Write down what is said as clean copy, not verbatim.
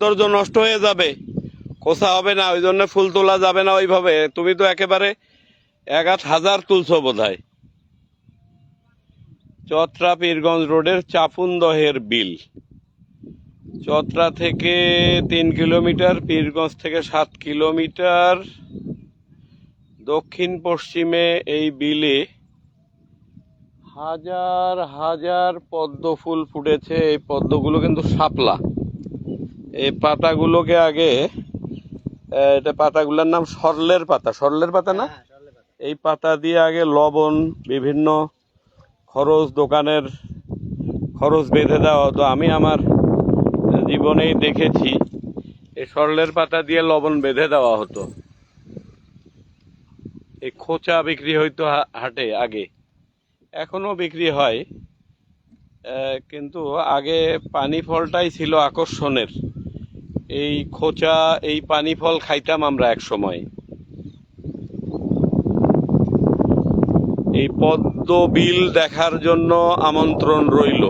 সৌন্দর্য নষ্ট হয়ে যাবে, খোসা হবে না, ওই জন্য ফুল তোলা যাবে না ওইভাবে। তুমি তো একেবারে 1000 তুলছো বোধহয়। চতরা পীরগঞ্জ রোডের চাপুনদহের বিল, চতরা থেকে 3 কিলোমিটার, পীরগঞ্জ থেকে 7 কিলোমিটার। দক্ষিণ পশ্চিমে এই বিলে হাজার হাজার পদ্ম ফুল ফুটেছে। এই পদ্মগুলো কিন্তু শাপলা। এই পাতাগুলোকে আগে, এটা পাতাগুলোর নাম সরলের পাতা, সরলের পাতা না? এই পাতা দিয়ে আগে লবণ, বিভিন্ন খরচ, দোকানের খরচ বেঁধে দেওয়া হতো। আমি আমার জীবনেই দেখেছি এই সরলের পাতা দিয়ে লবণ বেঁধে দেওয়া হতো। এই খোঁচা বিক্রি হইতো হাটে আগে, এখনো বিক্রি হয়, কিন্তু আগে পানি ফলটাই ছিল আকর্ষণের। এই খোঁচা, এই পানি ফল খাইতাম আমরা এক সময়। এই পদ্ম বিল দেখার জন্য আমন্ত্রণ রইল।